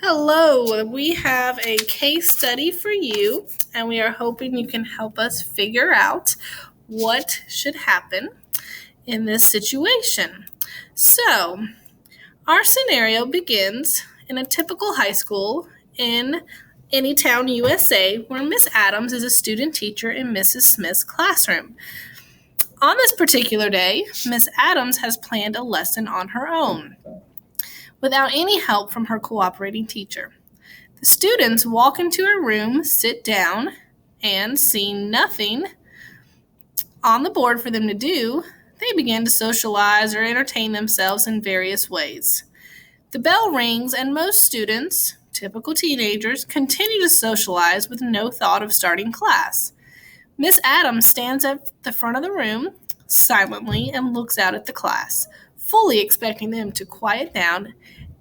Hello, we have a case study for you, and we are hoping you can help us figure out what should happen in this situation. So, our scenario begins in a typical high school in Anytown, USA, where Miss Adams is a student teacher in Mrs. Smith's classroom. On this particular day, Miss Adams has planned a lesson on her own, without any help from her cooperating teacher. The students walk into her room, sit down, and seeing nothing on the board for them to do, they begin to socialize or entertain themselves in various ways. The bell rings, and most students, typical teenagers, continue to socialize with no thought of starting class. Miss Adams stands at the front of the room silently and looks out at the class, fully expecting them to quiet down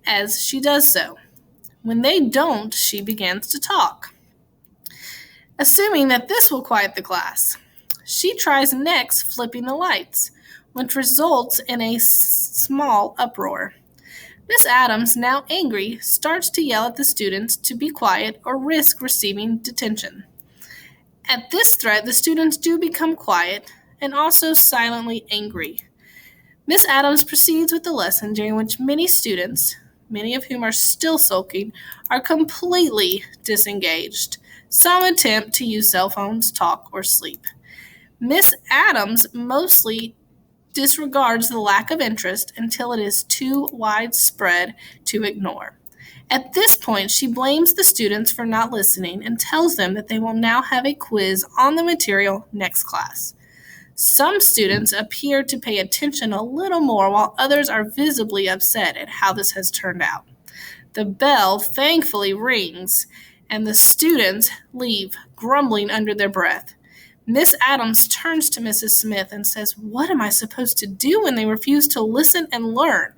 as she does so. When they don't, she begins to talk, assuming that this will quiet the class. She tries next flipping the lights, which results in a small uproar. Miss Adams, now angry, starts to yell at the students to be quiet or risk receiving detention. At this threat, the students do become quiet and also silently angry. Miss Adams proceeds with the lesson, during which many students, many of whom are still sulking, are completely disengaged. Some attempt to use cell phones, talk, or sleep. Miss Adams mostly disregards the lack of interest until it is too widespread to ignore. At this point, she blames the students for not listening and tells them that they will now have a quiz on the material next class. Some students appear to pay attention a little more, while others are visibly upset at how this has turned out. The bell thankfully rings, and the students leave, grumbling under their breath. Miss Adams turns to Mrs. Smith and says, "What am I supposed to do when they refuse to listen and learn?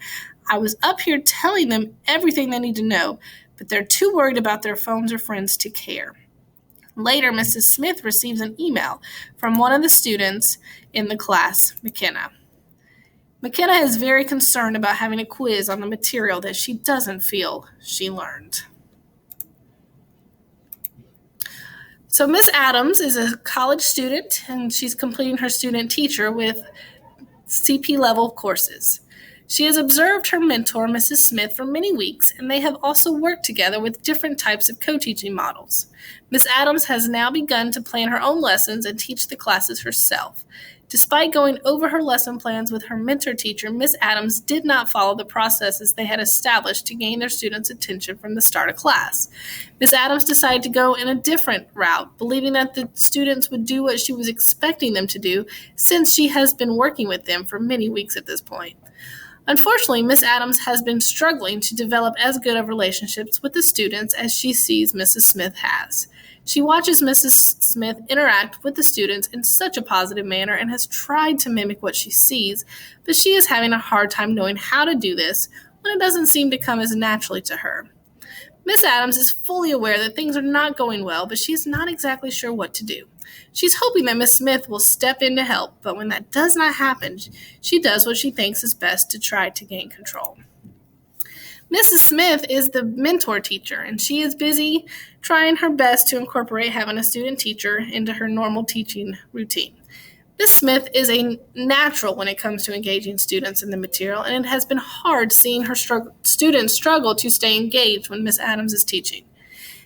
I was up here telling them everything they need to know, but they're too worried about their phones or friends to care." Later, Mrs. Smith receives an email from one of the students in the class, McKenna. McKenna is very concerned about having a quiz on the material that she doesn't feel she learned. So Miss Adams is a college student, and she's completing her student teacher with CP level courses. She has observed her mentor, Mrs. Smith, for many weeks, and they have also worked together with different types of co-teaching models. Miss Adams has now begun to plan her own lessons and teach the classes herself. Despite going over her lesson plans with her mentor teacher, Miss Adams did not follow the processes they had established to gain their students' attention from the start of class. Miss Adams decided to go in a different route, believing that the students would do what she was expecting them to do, since she has been working with them for many weeks at this point. Unfortunately, Miss Adams has been struggling to develop as good of relationships with the students as she sees Mrs. Smith has. She watches Mrs. Smith interact with the students in such a positive manner and has tried to mimic what she sees, but she is having a hard time knowing how to do this when it doesn't seem to come as naturally to her. Miss Adams is fully aware that things are not going well, but she is not exactly sure what to do. She's hoping that Miss Smith will step in to help, but when that does not happen, she does what she thinks is best to try to gain control. Mrs. Smith is the mentor teacher, and she is busy trying her best to incorporate having a student teacher into her normal teaching routine. Miss Smith is a natural when it comes to engaging students in the material, and it has been hard seeing her students struggle to stay engaged when Miss Adams is teaching.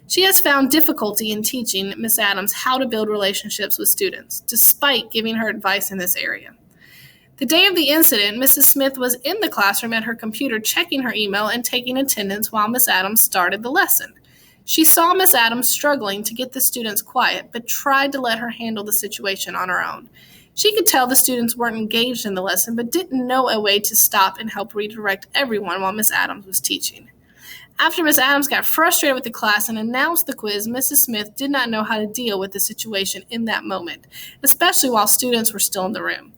She has found difficulty in teaching Miss Adams how to build relationships with students, despite giving her advice in this area. The day of the incident, Mrs. Smith was in the classroom at her computer checking her email and taking attendance while Miss Adams started the lesson. She saw Miss Adams struggling to get the students quiet, but tried to let her handle the situation on her own. She could tell the students weren't engaged in the lesson, but didn't know a way to stop and help redirect everyone while Miss Adams was teaching. After Miss Adams got frustrated with the class and announced the quiz, Mrs. Smith did not know how to deal with the situation in that moment, especially while students were still in the room.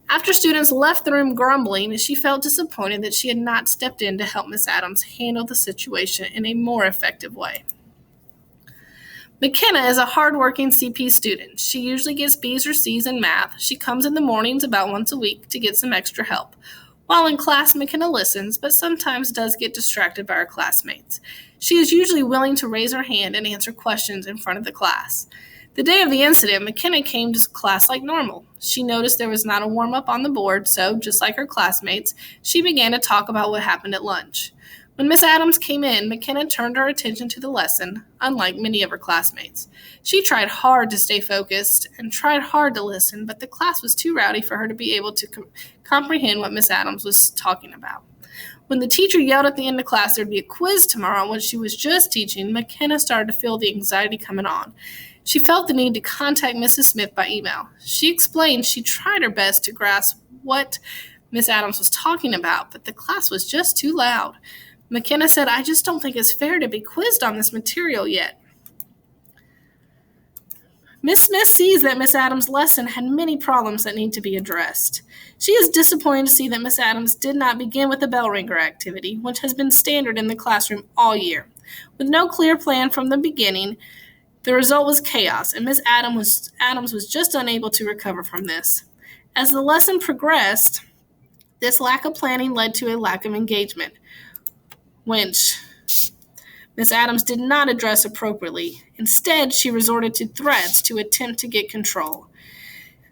After students left the room grumbling, she felt disappointed that she had not stepped in to help Miss Adams handle the situation in a more effective way. McKenna is a hardworking CP student. She usually gets B's or C's in math. She comes in the mornings about once a week to get some extra help. While in class, McKenna listens, but sometimes does get distracted by her classmates. She is usually willing to raise her hand and answer questions in front of the class. The day of the incident, McKenna came to class like normal. She noticed there was not a warm-up on the board, so, just like her classmates, she began to talk about what happened at lunch. When Miss Adams came in, McKenna turned her attention to the lesson, unlike many of her classmates. She tried hard to stay focused and tried hard to listen, but the class was too rowdy for her to be able to comprehend what Miss Adams was talking about. When the teacher yelled at the end of class there'd be a quiz tomorrow when she was just teaching, McKenna started to feel the anxiety coming on. She felt the need to contact Mrs. Smith by email. She explained she tried her best to grasp what Miss Adams was talking about, but the class was just too loud. McKenna said, "I just don't think it's fair to be quizzed on this material yet." Miss Smith sees that Miss Adams' lesson had many problems that need to be addressed. She is disappointed to see that Miss Adams did not begin with the bell ringer activity, which has been standard in the classroom all year. With no clear plan from the beginning, the result was chaos, and Miss Adams was just unable to recover from this. As the lesson progressed, this lack of planning led to a lack of engagement, which Miss Adams did not address appropriately. Instead, she resorted to threats to attempt to get control.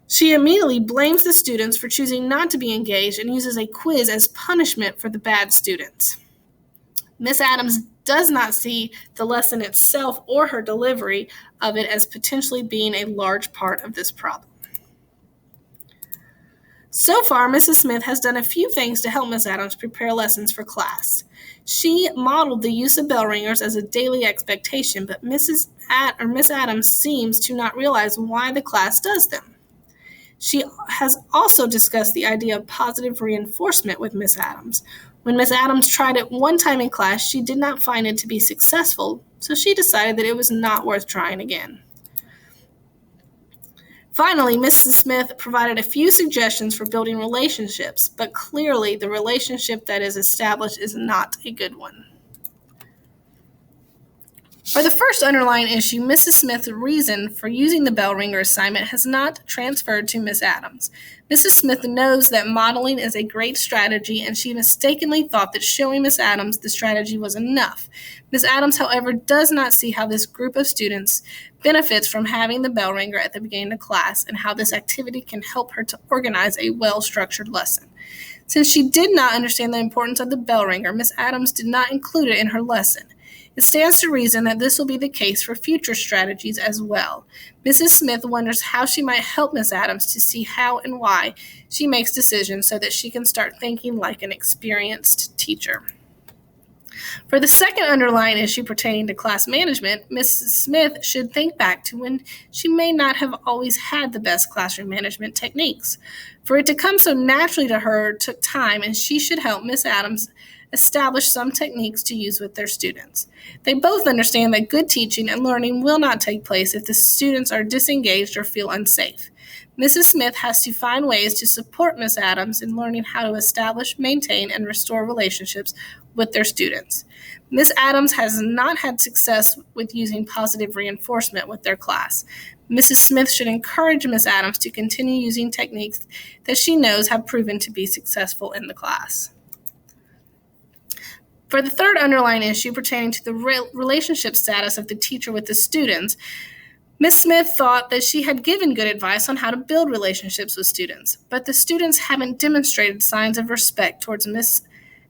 She immediately blames the students for choosing not to be engaged and uses a quiz as punishment for the bad students. Miss Adams does not see the lesson itself or her delivery of it as potentially being a large part of this problem. So far, Mrs. Smith has done a few things to help Miss Adams prepare lessons for class. She modeled the use of bell ringers as a daily expectation, but Miss Adams seems to not realize why the class does them. She has also discussed the idea of positive reinforcement with Miss Adams. When Miss Adams tried it one time in class, she did not find it to be successful, so she decided that it was not worth trying again. Finally, Mrs. Smith provided a few suggestions for building relationships, but clearly the relationship that is established is not a good one. For the first underlying issue, Mrs. Smith's reason for using the bell ringer assignment has not transferred to Miss Adams. Mrs. Smith knows that modeling is a great strategy, and she mistakenly thought that showing Miss Adams the strategy was enough. Miss Adams, however, does not see how this group of students benefits from having the bell ringer at the beginning of class and how this activity can help her to organize a well-structured lesson. Since she did not understand the importance of the bell ringer, Miss Adams did not include it in her lesson. It stands to reason that this will be the case for future strategies as well. Mrs. Smith wonders how she might help Miss Adams to see how and why she makes decisions so that she can start thinking like an experienced teacher. For the second underlying issue pertaining to class management, Mrs. Smith should think back to when she may not have always had the best classroom management techniques. For it to come so naturally to her took time, and she should help Miss Adams establish some techniques to use with their students. They both understand that good teaching and learning will not take place if the students are disengaged or feel unsafe. Mrs. Smith has to find ways to support Miss Adams in learning how to establish, maintain, and restore relationships with their students. Miss Adams has not had success with using positive reinforcement with their class. Mrs. Smith should encourage Miss Adams to continue using techniques that she knows have proven to be successful in the class. For the third underlying issue pertaining to the relationship status of the teacher with the students, Ms. Smith thought that she had given good advice on how to build relationships with students, but the students haven't demonstrated signs of respect towards Ms.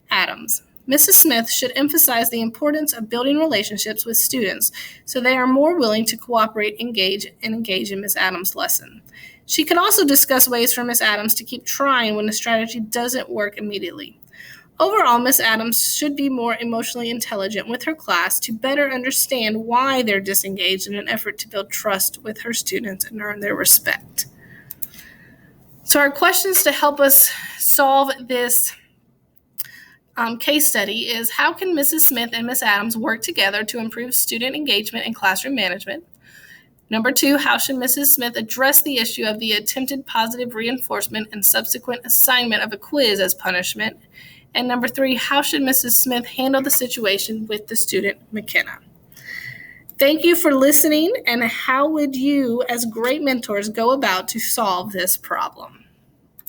Adams. Mrs. Smith should emphasize the importance of building relationships with students so they are more willing to cooperate, engage in Ms. Adams' lesson. She can also discuss ways for Ms. Adams to keep trying when the strategy doesn't work immediately. Overall, Ms. Adams should be more emotionally intelligent with her class to better understand why they're disengaged in an effort to build trust with her students and earn their respect. So our questions to help us solve this case study is, how can Mrs. Smith and Ms. Adams work together to improve student engagement and classroom management? Number 2, how should Mrs. Smith address the issue of the attempted positive reinforcement and subsequent assignment of a quiz as punishment? And number 3, how should Mrs. Smith handle the situation with the student McKenna? Thank you for listening, and how would you, as great mentors, go about to solve this problem?